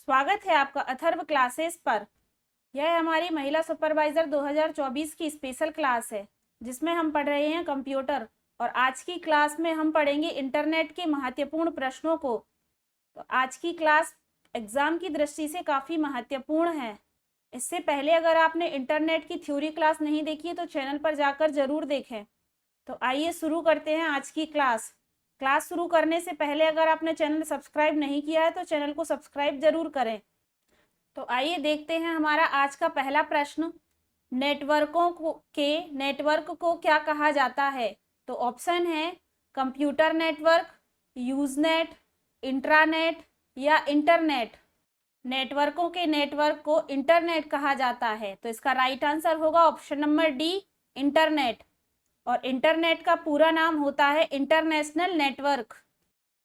स्वागत है आपका अथर्व क्लासेस पर। यह हमारी महिला सुपरवाइजर 2024 की स्पेशल क्लास है जिसमें हम पढ़ रहे हैं कंप्यूटर। और आज की क्लास में हम पढ़ेंगे इंटरनेट के महत्वपूर्ण प्रश्नों को। तो आज की क्लास एग्जाम की दृष्टि से काफ़ी महत्वपूर्ण है। इससे पहले अगर आपने इंटरनेट की थ्योरी क्लास नहीं देखी है तो चैनल पर जाकर ज़रूर देखें। तो आइए शुरू करते हैं आज की क्लास। क्लास शुरू करने से पहले अगर आपने चैनल सब्सक्राइब नहीं किया है तो चैनल को सब्सक्राइब जरूर करें। तो आइए देखते हैं हमारा आज का पहला प्रश्न। नेटवर्क को क्या कहा जाता है? तो ऑप्शन है कंप्यूटर नेटवर्क, यूजनेट, इंट्रानेट या इंटरनेट। नेटवर्कों के नेटवर्क को इंटरनेट कहा जाता है। तो इसका राइट आंसर होगा ऑप्शन नंबर डी, इंटरनेट। और इंटरनेट का पूरा नाम होता है इंटरनेशनल नेटवर्क।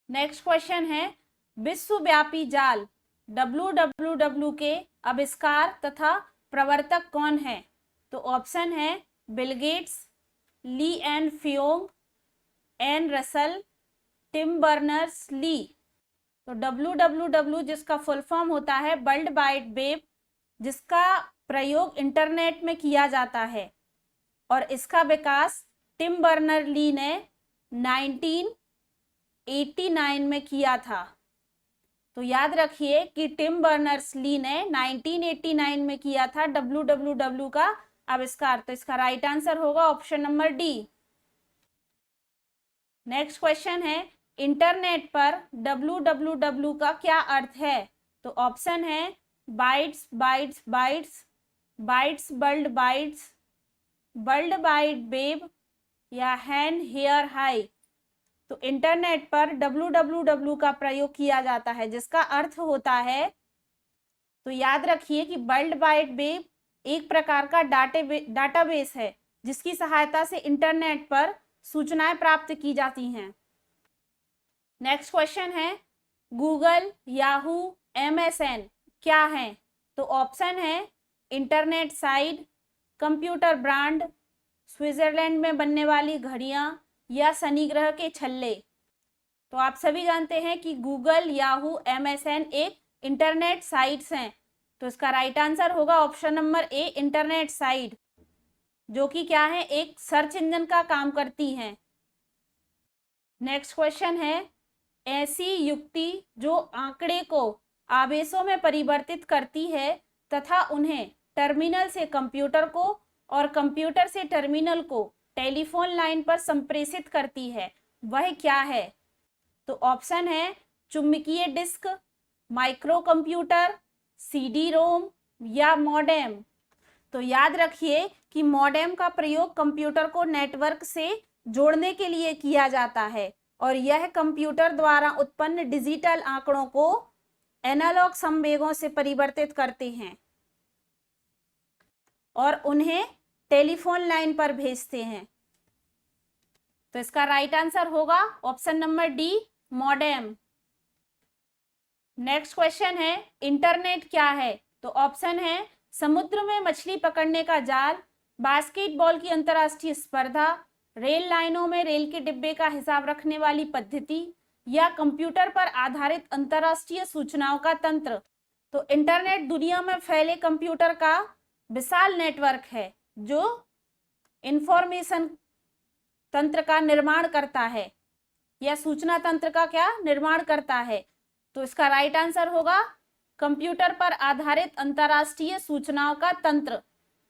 नेक्स्ट क्वेश्चन है विश्वव्यापी जाल WWW के आविष्कार तथा प्रवर्तक कौन है? तो ऑप्शन है Bill Gates, Lee and Feyong, Ann Russell, Tim Berners Lee. तो WWW जिसका फुल फॉर्म होता है वर्ल्ड वाइड वेब, जिसका प्रयोग इंटरनेट में किया जाता है और इसका विकास टिम बर्नर ली ने 1989 में किया था। तो याद रखिए कि टिम बर्नर्स ली ने 1989 में किया था WWW का आविष्कार। तो इसका राइट आंसर होगा option number D. Next question है इंटरनेट पर WWW का क्या अर्थ है? तो ऑप्शन है bytes bytes bytes, bytes world bytes, world wide web या हैंड हेयर हाई। तो इंटरनेट पर WWW का प्रयोग किया जाता है जिसका अर्थ होता है, तो याद रखिए कि वर्ल्ड वाइड वेब एक प्रकार का डाटाबेस है जिसकी सहायता से इंटरनेट पर सूचनाएं प्राप्त की जाती हैं। नेक्स्ट क्वेश्चन है गूगल, याहू, MSN क्या है? तो ऑप्शन है internet site, computer brand, Switzerland में बनने वाली घड़ियां या शनि ग्रह के छल्ले। तो आप सभी जानते हैं कि गूगल, याहू, MSN एक इंटरनेट साइट्स हैं। तो इसका राइट आंसर होगा ऑप्शन नंबर ए, इंटरनेट साइट, जो कि क्या है, एक सर्च इंजन का काम करती हैं। नेक्स्ट क्वेश्चन है ऐसी युक्ति जो आंकड़े को आवेशों में परिवर्तित करती है तथा उन्हें टर्मिनल से कंप्यूटर को और कंप्यूटर से टर्मिनल को टेलीफोन लाइन पर संप्रेषित करती है, वह क्या है? तो ऑप्शन है चुंबकीय डिस्क, माइक्रो कंप्यूटर, CD रोम या मॉडेम। तो याद रखिए कि मॉडेम का प्रयोग कंप्यूटर को नेटवर्क से जोड़ने के लिए किया जाता है और यह कंप्यूटर द्वारा उत्पन्न डिजिटल आंकड़ों को एनालॉग संवेगों से परिवर्तित करते हैं और उन्हें टेलीफोन लाइन पर भेजते हैं। तो इसका राइट आंसर होगा option number D, modem. Next question है इंटरनेट क्या है? तो ऑप्शन है समुद्र में मछली पकड़ने का जाल, बास्केटबॉल की अंतरराष्ट्रीय स्पर्धा, रेल लाइनों में रेल के डिब्बे का हिसाब रखने वाली पद्धति या कंप्यूटर पर आधारित अंतरराष्ट्रीय सूचनाओं का तंत्र। तो इंटरनेट दुनिया में फैले कंप्यूटर का विशाल नेटवर्क है जो इंफॉर्मेशन तंत्र का निर्माण करता है या सूचना तंत्र का क्या निर्माण करता है। तो इसका राइट आंसर होगा कंप्यूटर पर आधारित अंतरराष्ट्रीय सूचनाओं का तंत्र,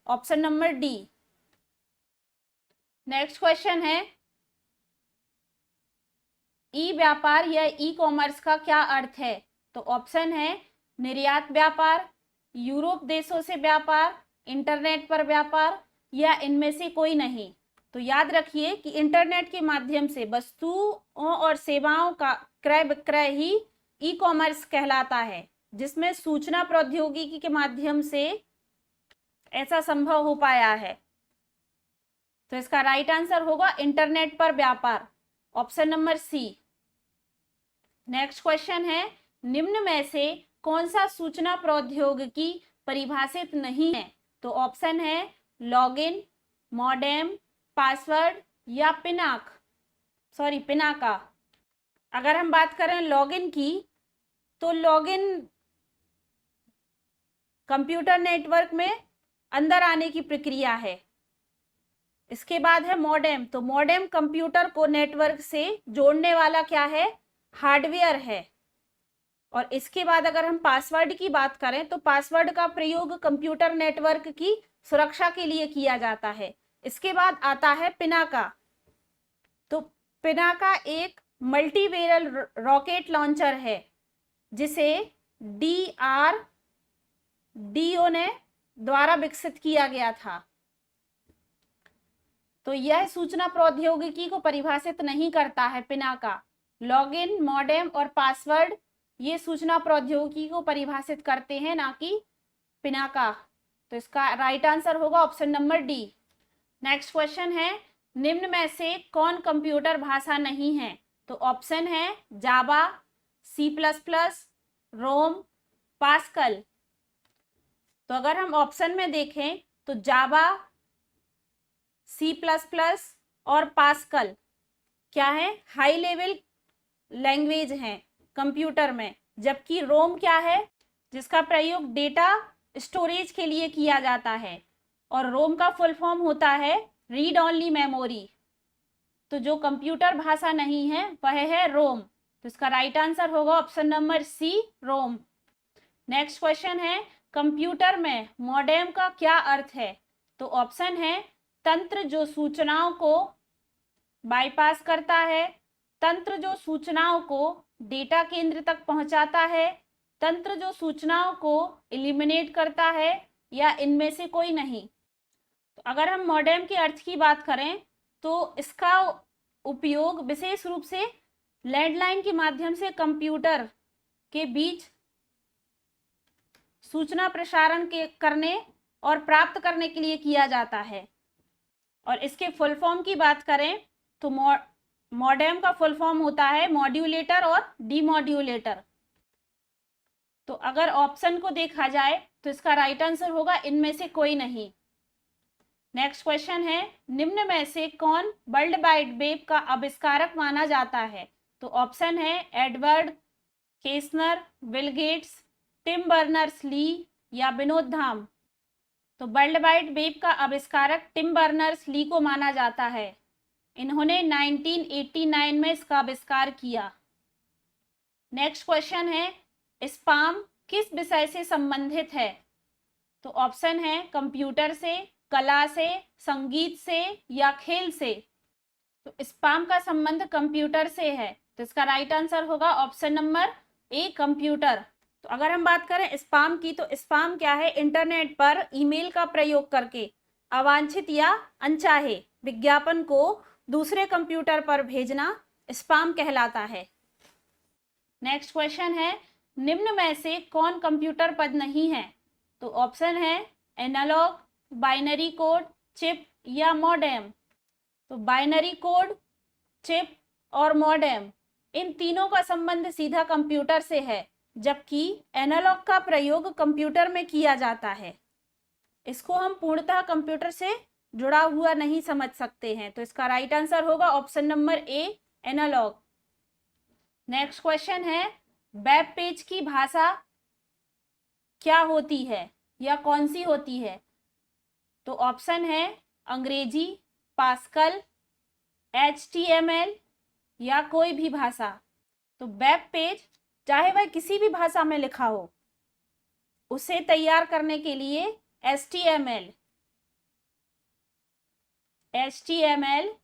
option number D. Next question है ई व्यापार या ई कॉमर्स का क्या अर्थ है? तो ऑप्शन है निर्यात व्यापार, यूरोप देशों से व्यापार, इंटरनेट पर व्यापार या इनमें से कोई नहीं। तो याद रखिए कि इंटरनेट के माध्यम से वस्तुओं और सेवाओं का क्रय विक्रय ही ई कॉमर्स कहलाता है, जिसमें सूचना प्रौद्योगिकी के माध्यम से ऐसा संभव हो पाया है। तो इसका राइट आंसर होगा इंटरनेट पर व्यापार, option number C. Next question है निम्न में से कौन सा सूचना प्रौद्योगिकी परिभाषित नहीं है? तो ऑप्शन है लॉगिन, मॉडेम, पासवर्ड या पिनाका। अगर हम बात करें लॉगिन की, तो लॉगिन कंप्यूटर नेटवर्क में अंदर आने की प्रक्रिया है। इसके बाद है मॉडेम। तो मॉडेम कंप्यूटर को नेटवर्क से जोड़ने वाला क्या है? हार्डवेयर है। और इसके बाद अगर हम पासवर्ड की बात करें तो पासवर्ड का प्रयोग कंप्यूटर नेटवर्क की सुरक्षा के लिए किया जाता है। इसके बाद आता है पिनाका। तो पिनाका एक मल्टीबैरल रॉकेट लॉन्चर है जिसे DRDO ने द्वारा विकसित किया गया था। तो यह सूचना प्रौद्योगिकी को परिभाषित नहीं करता है। पिनाका लॉगिन, मॉडेम और पासवर्ड ये सूचना प्रौद्योगिकी को परिभाषित करते हैं, ना कि पिनाका। तो इसका राइट आंसर होगा option number D. Next question है, निम्न में से कौन कंप्यूटर भाषा नहीं है? तो ऑप्शन है जावा, C++, रोम, पास्कल। तो अगर हम ऑप्शन में देखें तो जावा, C++ और पास्कल क्या है? हाई लेवल लैंग्वेज हैं कंप्यूटर में। जबकि रोम क्या है? जिसका प्रयोग डेटा स्टोरेज के लिए किया जाता है और रोम का फुल फॉर्म होता है रीड ओनली मेमोरी। तो जो कंप्यूटर भाषा नहीं है वह है रोम। तो इसका राइट आंसर होगा ऑप्शन नंबर सी, रोम। नेक्स्ट क्वेश्चन है, कंप्यूटर में मॉडेम का क्या अर्थ है? तो ऑप्शन है तंत्र जो सूचनाओं को बाईपास करता है, तंत्र जो सूचनाओं को डेटा केंद्र तक पहुंचाता है, तंत्र जो सूचनाओं को एलिमिनेट करता है, या इनमें से कोई नहीं। तो अगर हम मॉडेम के अर्थ की बात करें तो इसका उपयोग विशेष रूप से लैंडलाइन के माध्यम से कंप्यूटर के बीच सूचना प्रसारण के करने और प्राप्त करने के लिए किया जाता है। और इसके फुल फॉर्म की बात करें तो मॉडेम का फुल फॉर्म होता है मॉड्यूलेटर और डीमॉड्यूलेटर। तो अगर ऑप्शन को देखा जाए तो इसका राइट आंसर होगा इनमें से कोई नहीं। नेक्स्ट क्वेश्चन है, निम्न में से कौन वर्ल्ड वाइड वेब का आविष्कारक माना जाता है? तो ऑप्शन है Edward Kasner, Bill Gates, Tim Berners-Lee या विनोद धाम। तो वर्ल्ड वाइड वेब का आविष्कारक टिम बर्नर्स-ली को माना जाता है। इन्होंने 1989 में इसका आविष्कार किया। नेक्स्ट क्वेश्चन है, स्पाम किस विषय से संबंधित है? तो ऑप्शन है कंप्यूटर से, कला से, संगीत से या खेल से। तो स्पाम का संबंध कंप्यूटर से है। तो इसका राइट आंसर होगा ऑप्शन नंबर ए, कंप्यूटर। तो अगर हम बात करें स्पाम की तो स्पाम क्या है? इंटरनेट पर ईमेल का प्रयोग करके अवांछित या अनचाहे विज्ञापन को दूसरे कंप्यूटर पर भेजना स्पाम कहलाता है। नेक्स्ट क्वेश्चन है, निम्न में से कौन कंप्यूटर पद नहीं है? तो ऑप्शन है एनालॉग, बाइनरी कोड, चिप या मॉडेम। तो बाइनरी कोड, चिप और मॉडेम इन तीनों का संबंध सीधा कंप्यूटर से है, जबकि एनालॉग का प्रयोग कंप्यूटर में किया जाता है। इसको हम पूर्णतः कंप्यूटर से जुड़ा हुआ नहीं समझ सकते हैं। तो इसका राइट आंसर होगा option number A, analog. Next question है, वेब पेज की भाषा क्या होती है या कौन सी होती है? तो ऑप्शन है अंग्रेजी, पास्कल, HTML या कोई भी भाषा। तो वेब पेज चाहे वह किसी भी भाषा में लिखा हो, उसे तैयार करने के लिए HTML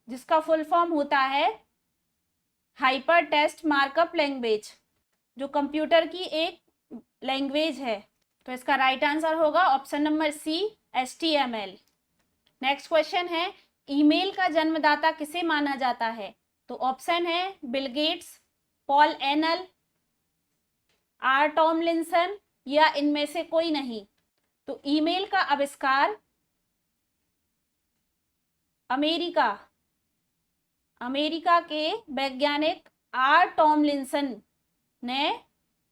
जिसका फुल फॉर्म होता है हाइपर टेक्स्ट मार्कअप लैंग्वेज, जो कंप्यूटर की एक लैंग्वेज है। तो इसका राइट आंसर होगा option number C, HTML। Next question है, ईमेल का जन्मदाता किसे माना जाता है? तो ऑप्शन है बिल गेट्स, पॉल एनल, आर टॉमलिंसन या इनमें से कोई नहीं। तो ईमेल का आविष्कार अमेरिका के वैज्ञानिक आर टॉमलिंसन ने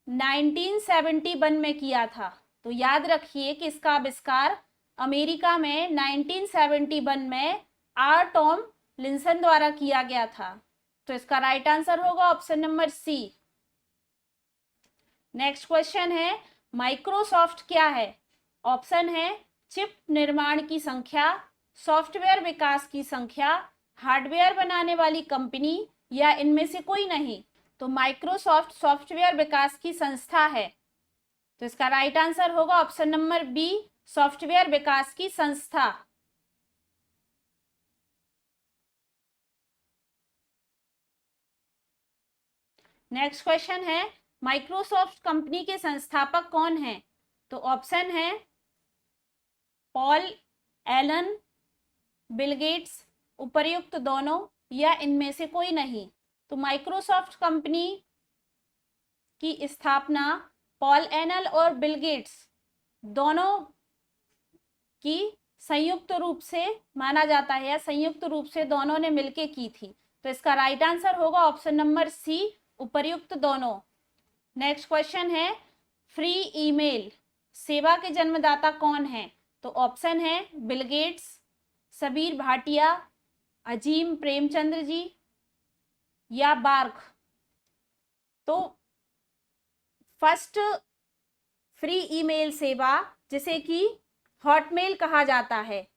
1971 में किया था। तो याद रखिए कि इसका आविष्कार अमेरिका में 1971 में आर टॉमलिंसन द्वारा किया गया था। तो इसका राइट आंसर होगा option number C. Next question है, माइक्रोसॉफ्ट क्या है? ऑप्शन है चिप निर्माण की संख्या, सॉफ्टवेयर विकास की संख्या, हार्डवेयर बनाने वाली कंपनी, या इनमें से कोई नहीं। तो माइक्रोसॉफ्ट सॉफ्टवेयर विकास की संस्था है, तो इसका राइट आंसर होगा ऑप्शन नंबर बी, सॉफ्टवेयर विकास की संस्था। नेक्स्ट क्वेश्चन है, माइक्रोसॉफ्ट कंपनी के संस्थापक कौन हैं? तो ऑप्शन है पॉल एलन, बिल गेट्स, उपर्युक्त दोनों, या इनमें से कोई नहीं। तो माइक्रोसॉफ्ट कंपनी की स्थापना पॉल एलन और बिल गेट्स दोनों की संयुक्त रूप से माना जाता है, या संयुक्त रूप से दोनों ने मिलकर की थी। तो इसका राइट आंसर होगा ऑप्शन नंबर सी, उपर्युक्त दोनों। नेक्स्ट क्वेश्चन है, फ्री ईमेल सेवा के जन्मदाता कौन है? तो ऑप्शन है बिल गेट्स, सबीर भाटिया, अजीम प्रेमचंद्र जी, या बार्क। तो फर्स्ट फ्री ईमेल सेवा, जिसे कि हॉटमेल कहा जाता है,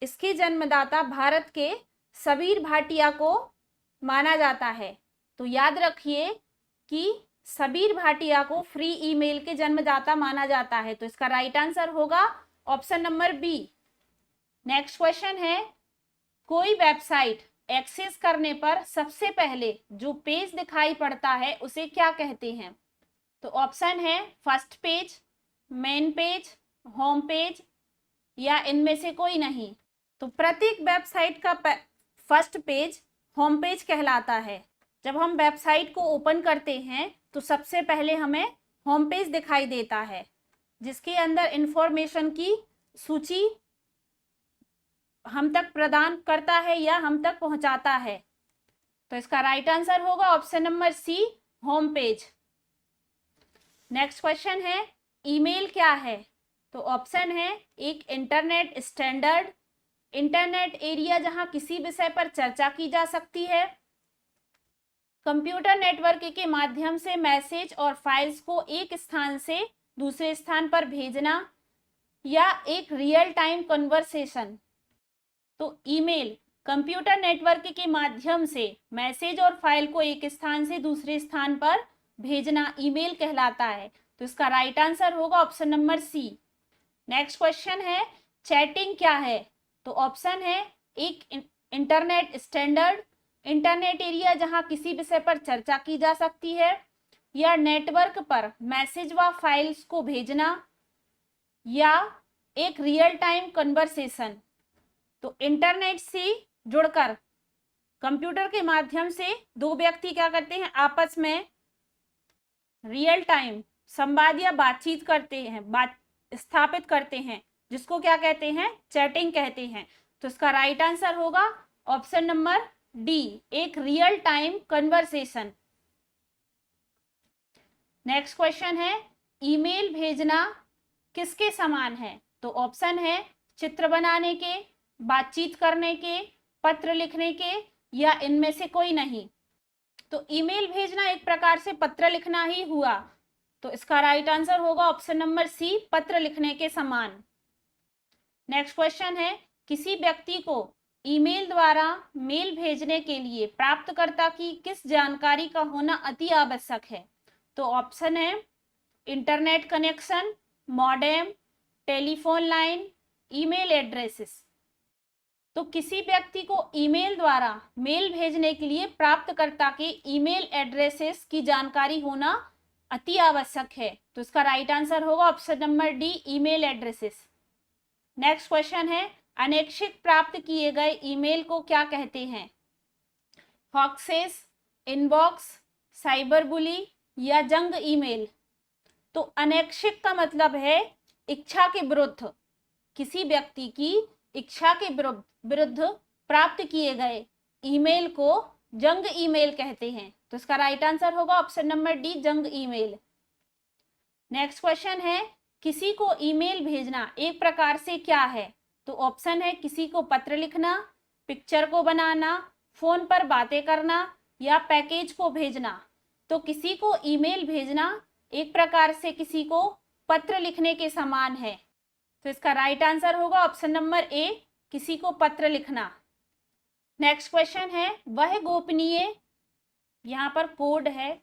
इसके जन्मदाता भारत के सबीर भाटिया को माना जाता है। तो याद रखिए कि सबीर भाटिया को फ्री ईमेल के जन्मदाता माना जाता है। तो इसका राइट आंसर होगा option number B. Next question है, कोई वेबसाइट एक्सेस करने पर सबसे पहले जो पेज दिखाई पड़ता है उसे क्या कहते हैं? तो ऑप्शन है first page, main page, home page, या इनमें से कोई नहीं। तो प्रत्येक वेबसाइट का फर्स्ट पेज होम पेज कहलाता है। जब हम वेबसाइट को ओपन करते हैं तो सबसे पहले हमें होम पेज दिखाई देता है, जिसके अंदर इंफॉर्मेशन की सूची हम तक प्रदान करता है या हम तक पहुंचाता है। तो इसका राइट आंसर होगा option number C, home page. Next question है, ईमेल क्या है? तो ऑप्शन है एक इंटरनेट स्टैंडर्ड, इंटरनेट एरिया जहां किसी विषय पर चर्चा की जा सकती है, कंप्यूटर नेटवर्क के माध्यम से मैसेज और फाइल्स को एक स्थान से दूसरे स्थान पर भेजना, या एक रियल टाइम कन्वर्सेशन। तो ईमेल कंप्यूटर नेटवर्क के माध्यम से मैसेज और फाइल को एक स्थान से दूसरे स्थान पर भेजना ईमेल कहलाता है। तो इसका राइट आंसर होगा option number C. Next question है, चैटिंग क्या है? तो ऑप्शन है एक इंटरनेट स्टैंडर्ड, इंटरनेट एरिया जहां किसी विषय पर चर्चा की जा सकती है, या नेटवर्क पर मैसेज व फाइल्स को भेजना, या एक रियल टाइम कन्वर्सेशन। तो इंटरनेट से जुड़कर कंप्यूटर के माध्यम से दो व्यक्ति क्या करते हैं, आपस में रियल टाइम संवाद या बातचीत करते हैं, स्थापित करते हैं, जिसको क्या कहते हैं, चैटिंग कहते हैं। तो इसका राइट आंसर होगा ऑप्शन नंबर डी, एक real time conversation. Next question है, ईमेल भेजना किसके समान है? तो ऑप्शन है चित्र बनाने के, बातचीत करने के, पत्र लिखने के, या इनमें से कोई नहीं। तो ईमेल भेजना एक प्रकार से पत्र लिखना ही हुआ। तो इसका राइट आंसर होगा ऑप्शन नंबर सी, पत्र लिखने के समान। नेक्स्ट क्वेश्चन है, किसी व्यक्ति को ईमेल द्वारा मेल भेजने के लिए प्राप्तकर्ता की किस जानकारी का होना अति आवश्यक है? तो ऑप्शन है internet connection, modem, telephone line, email addresses. तो किसी व्यक्ति को ईमेल द्वारा मेल भेजने के लिए प्राप्तकर्ता के ईमेल एड्रेसेस की जानकारी होना अति आवश्यक है। तो इसका राइट आंसर होगा option number D, email addresses. Next question है, अनैच्छिक प्राप्त किए गए ईमेल को क्या कहते हैं? हॉक्सेस, इनबॉक्स, साइबर बुली, या जंग ईमेल। तो अनैच्छिक का मतलब है इच्छा के विरुद्ध, किसी व्यक्ति की इच्छा के विरुद्ध प्राप्त किए गए ईमेल को जंग ईमेल कहते हैं। तो इसका राइट आंसर होगा ऑप्शन नंबर डी, जंग ईमेल। नेक्स्ट क्वेश्चन है, किसी को ईमेल भेजना एक प्रकार से क्या है? तो ऑप्शन है किसी को पत्र लिखना, पिक्चर को बनाना, फोन पर बातें करना, या पैकेज को भेजना। तो तो किसी को ईमेल भेजना एक प्रकार से किसी को पत्र लिखने के समान है। तो इसका राइट आंसर होगा ऑप्शन नंबर ए, किसी को पत्र लिखना। नेक्स्ट क्वेश्चन है, वह गोपनीय, यहाँ पर कोड है,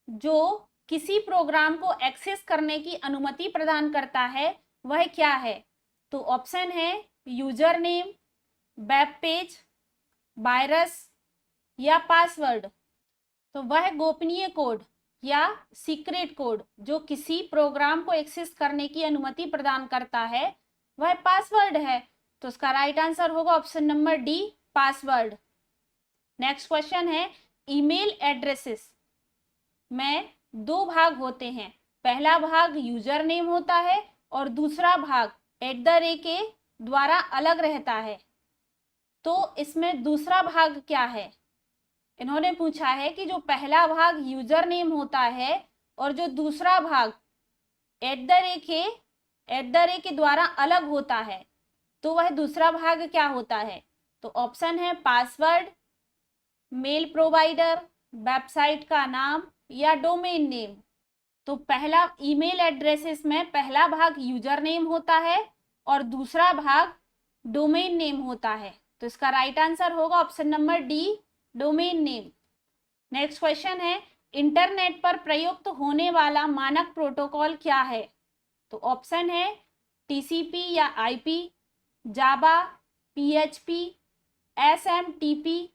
जो किसी प्रोग्राम को एक्सेस करने की अनुमति प्रदान करता है, वह क्या है? तो ऑप्शन है user name, web page, virus या पासवर्ड। तो वह गोपनीय कोड या सीक्रेट कोड जो किसी प्रोग्राम को एक्सेस करने की अनुमति प्रदान करता है, वह पासवर्ड है। तो उसका राइट आंसर होगा option number D, password. Next question है, ईमेल एड्रेसेस में दो भाग होते हैं। पहला भाग यूजर नेम होता है और दूसरा भाग @ के द्वारा अलग रहता है। तो इसमें दूसरा भाग क्या है? इन्होंने पूछा है कि जो पहला भाग यूजर नेम होता है और जो दूसरा भाग @ के द्वारा अलग होता है, तो वह दूसरा भाग क्या होता है? तो ऑप्शन है पासवर्ड, मेल प्रोवाइडर, वेबसाइट का नाम या डोमेन नेम। तो पहला ईमेल एड्रेसेस में पहला भाग यूजर नेम होता है और दूसरा भाग डोमेन नेम होता है। तो इसका राइट आंसर होगा option number D, domain name. Next question है, इंटरनेट पर प्रयुक्त होने वाला मानक प्रोटोकॉल क्या है? तो ऑप्शन है टीसीपी या आईपी, जावा, पीएचपी, एसएमटीपी।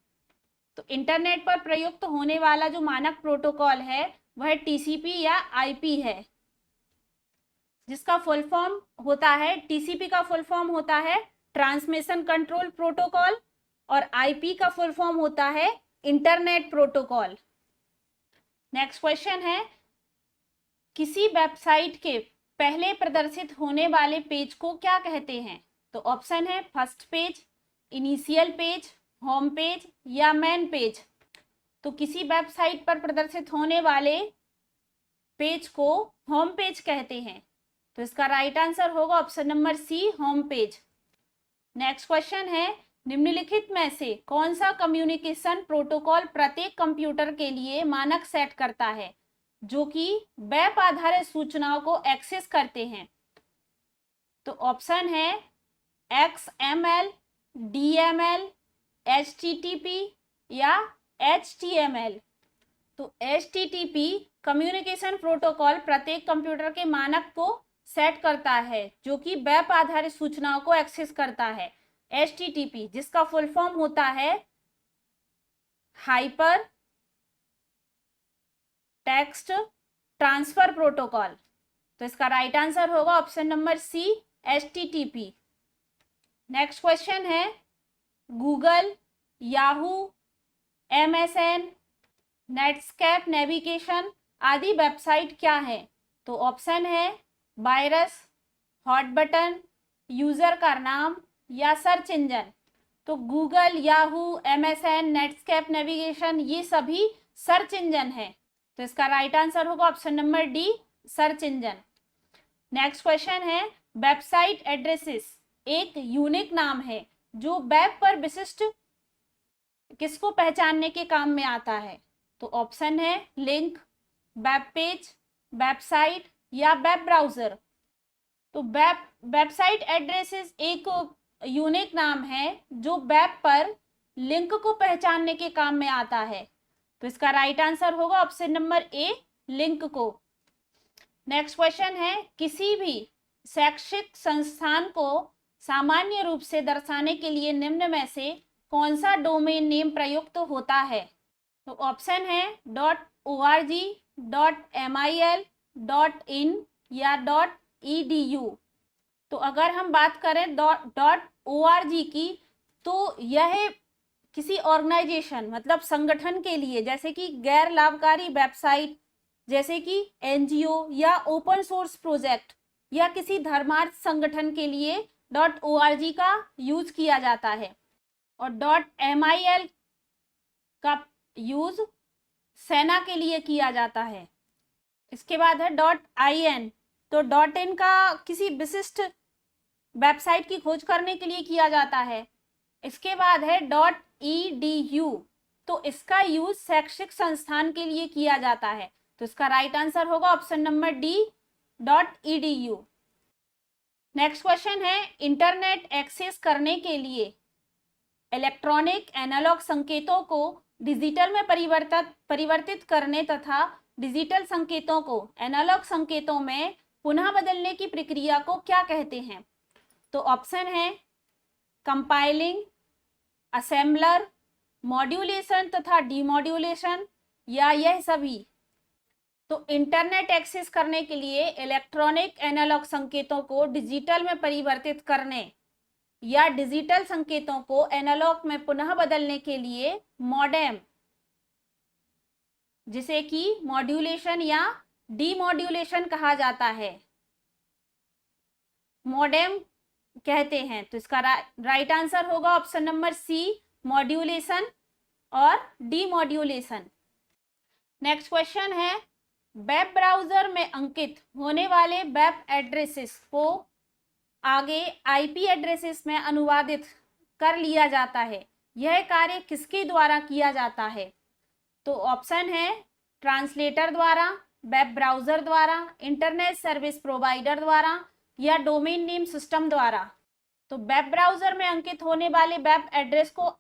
तो इंटरनेट पर प्रयुक्त होने वाला जो मानक प्रोटोकॉल है वह टीसीपी या आईपी है, जिसका फुल फॉर्म होता है, टीसीपी का फुल फॉर्म होता है ट्रांसमिशन कंट्रोल प्रोटोकॉल और आईपी का फुल फॉर्म होता है इंटरनेट प्रोटोकॉल। नेक्स्ट क्वेश्चन है, किसी वेबसाइट के पहले प्रदर्शित होने वाले पेज को क्या कहते हैं? तो ऑप्शन है first page, initial page, home page या मेन पेज। तो किसी वेबसाइट पर प्रदर्शित होने वाले पेज को होम पेज कहते हैं। तो इसका राइट आंसर होगा option number C, home page. Next question है, निम्नलिखित में से कौन सा कम्युनिकेशन प्रोटोकॉल प्रत्येक कंप्यूटर के लिए मानक सेट करता है जो कि वेब आधारित सूचनाओं को एक्सेस करते हैं? तो ऑप्शन है XML, DML, HTTP या HTML। तो HTTP कम्युनिकेशन प्रोटोकॉल प्रत्येक कंप्यूटर के मानक को सेट करता है जो कि वेब आधारित सूचनाओं को एक्सेस करता है। HTTP जिसका फुल फॉर्म होता है हाइपर टेक्स्ट ट्रांसफर प्रोटोकॉल। तो इसका राइट आंसर होगा option number C, HTTP। Next question है, Google, Yahoo, MSN, Netscape navigation आदि वेबसाइट क्या है? तो ऑप्शन है वायरस, हॉट बटन, यूजर का नाम या सर्च इंजन। तो Google, Yahoo, MSN, Netscape navigation ये सभी सर्च इंजन है। तो इसका राइट आंसर होगा option number D, search engine. Next question है, वेबसाइट एड्रेसेस एक यूनिक नाम है जो वेब पर विशिष्ट किसको पहचानने के काम में आता है? तो ऑप्शन है लिंक, वेब पेज, वेबसाइट या वेब ब्राउजर। तो वेबसाइट एड्रेसेस एक यूनिक नाम है जो वेब पर लिंक को पहचानने के काम में आता है। तो इसका राइट आंसर होगा ऑप्शन नंबर ए, लिंक को। नेक्स्ट क्वेश्चन है, किसी भी शैक्षिक संस्थान को सामान्य रूप से दर्शाने के लिए निम्न में से कौन सा डोमेन नेम प्रयुक्त होता है? तो ऑप्शन है .org, .mil, .in या .edu। तो अगर हम बात करें .org की, तो यह किसी ऑर्गेनाइजेशन मतलब संगठन के लिए, जैसे कि गैर लाभकारी वेबसाइट जैसे कि NGO या ओपन सोर्स प्रोजेक्ट या किसी धर्मार्थ संगठन के लिए .org का यूज किया जाता है। और .mil का यूज सेना के लिए किया जाता है। इसके बाद है .in। तो .in का किसी विशिष्ट वेबसाइट की खोज करने के लिए किया जाता है। इसके बाद है .edu तो इसका यूज शैक्षिक संस्थान के लिए किया जाता है। तो इसका राइट आंसर होगा option number D .edu। Next question है, इंटरनेट एक्सेस करने के लिए इलेक्ट्रॉनिक एनालॉग संकेतों को डिजिटल में परिवर्तित करने तथा डिजिटल संकेतों को एनालॉग संकेतों में पुनः बदलने की प्रक्रिया को क्या कहते हैं? तो ऑप्शन है कंपाइलिंग, असेंबलर, मॉड्यूलेशन तथा डीमॉड्यूलेशन या यह सभी। तो इंटरनेट एक्सेस करने के लिए इलेक्ट्रॉनिक एनालॉग संकेतों को डिजिटल में परिवर्तित करने या डिजिटल संकेतों को एनालॉग में पुनः बदलने के लिए मॉडेम, जिसे कि मॉड्यूलेशन या डीमॉड्यूलेशन कहा जाता है, मॉडेम कहते हैं। तो इसका राइट आंसर होगा ऑप्शन नंबर सी, मॉड्यूलेशन और डीमॉड्यूलेशन। नेक्स्ट क्वेश्चन है, वेब ब्राउजर में अंकित होने वाले वेब एड्रेसेस को आगे आईपी एड्रेसेस में अनुवादित कर लिया जाता है। यह कार्य किसके द्वारा किया जाता है? तो ऑप्शन है ट्रांसलेटर द्वारा, वेब ब्राउजर द्वारा, इंटरनेट सर्विस प्रोवाइडर द्वारा या डोमेन नेम सिस्टम द्वारा। तो वेब ब्राउजर में अंकित होने वाले वेब एड्रेस को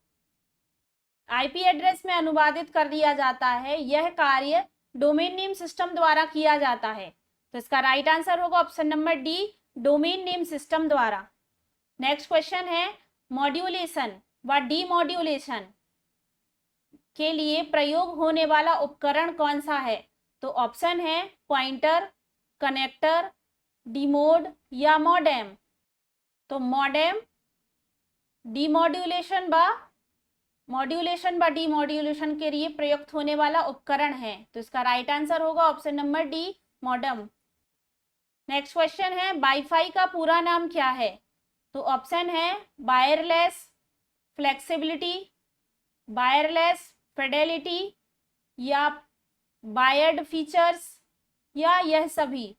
आईपी एड्रेस में अनुवादित कर दिया जाता है। यह कार्य डोमेन नेम सिस्टम द्वारा किया जाता है। तो इसका राइट आंसर होगा option number D, domain name system द्वारा। नेक्स्ट क्वेश्चन है, मॉड्यूलेशन व डीमॉड्यूलेशन के लिए प्रयोग होने वाला उपकरण कौन सा है? तो ऑप्शन है पॉइंटर, कनेक्टर, डिमोड या मॉडेम। तो मॉडेम मॉड्यूलेशन व डीमॉड्यूलेशन के लिए प्रयुक्त होने वाला उपकरण है। तो इसका राइट आंसर होगा option number D, modem. Next question है, वाईफाई का पूरा नाम क्या है? तो ऑप्शन है वायरलेस फ्लेक्सिबिलिटी, वायरलेस फिडेलिटी या वायर्ड फीचर्स या यह सभी।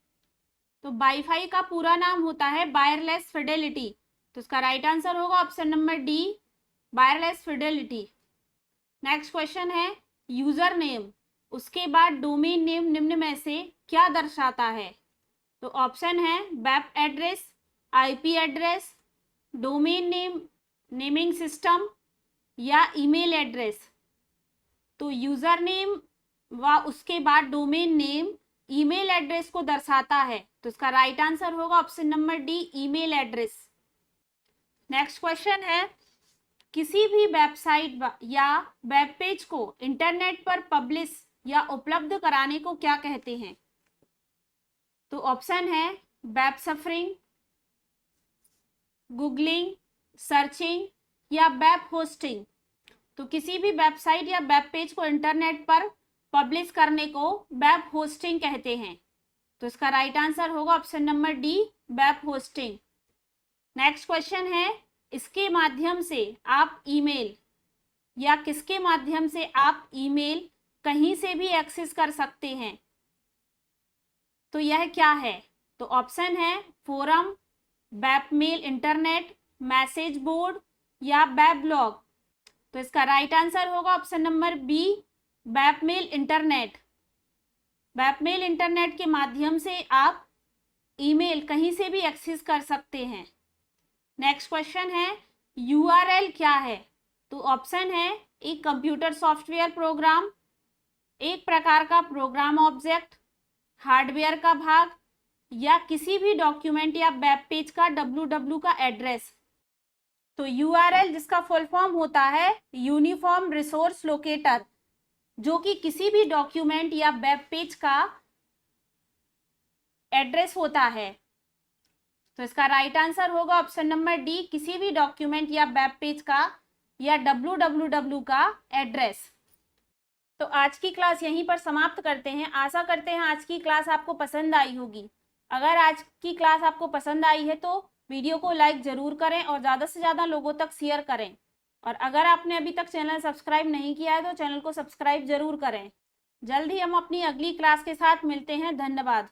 तो वाईफाई का पूरा नाम होता है वायरलेस फिडेलिटी। तो इसका राइट आंसर होगा option number D, wireless Fidelity. Next question है, यूजर नेम उसके बाद डोमेन नेम निम्न में से क्या दर्शाता है? तो ऑप्शन है web address, IP address, domain name, naming system या ईमेल एड्रेस। तो यूजर नेम व उसके बाद डोमेन नेम ईमेल एड्रेस को दर्शाता है। तो इसका राइट आंसर होगा option number D, email address. Next question है, किसी भी वेबसाइट या वेब पेज को इंटरनेट पर पब्लिश या उपलब्ध कराने को क्या कहते हैं? तो ऑप्शन है वेब सफरिंग, गूगलिंग, सर्चिंग या वेब होस्टिंग। तो किसी भी वेबसाइट या वेब पेज को इंटरनेट पर पब्लिश करने को वेब होस्टिंग कहते हैं। तो इसका राइट आंसर होगा option number D, web hosting. Next question है, इसके माध्यम से आप ईमेल या किसके माध्यम से आप ईमेल कहीं से भी एक्सेस कर सकते हैं? तो यह क्या है? तो ऑप्शन है forum, webmail internet, message board या वेब ब्लॉग। तो इसका राइट आंसर होगा option number B, webmail internet. Webmail internet के माध्यम से आप ईमेल कहीं से भी एक्सेस कर सकते हैं। नेक्स्ट क्वेश्चन है, यूआरएल क्या है? तो ऑप्शन है एक कंप्यूटर सॉफ्टवेयर प्रोग्राम, एक प्रकार का प्रोग्राम ऑब्जेक्ट, हार्डवेयर का भाग या किसी भी डॉक्यूमेंट या वेब पेज का www का एड्रेस। तो यूआरएल जिसका फुल फॉर्म होता है यूनिफॉर्म रिसोर्स लोकेटर, जो कि किसी भी डॉक्यूमेंट या वेब पेज का एड्रेस होता है। तो इसका राइट आंसर होगा ऑप्शन नंबर डी, किसी भी डॉक्यूमेंट या वेब पेज का या www का एड्रेस। तो आज की क्लास यहीं पर समाप्त करते हैं। आशा करते हैं आज की क्लास आपको पसंद आई होगी। अगर आज की क्लास आपको पसंद आई है तो वीडियो को लाइक जरूर करें और ज़्यादा से ज़्यादा लोगों तक शेयर करें। और अगर आपने अभी तक चैनल सब्सक्राइब नहीं किया है तो चैनल को सब्सक्राइब जरूर करें। जल्द ही हम अपनी अगली क्लास के साथ मिलते हैं। धन्यवाद।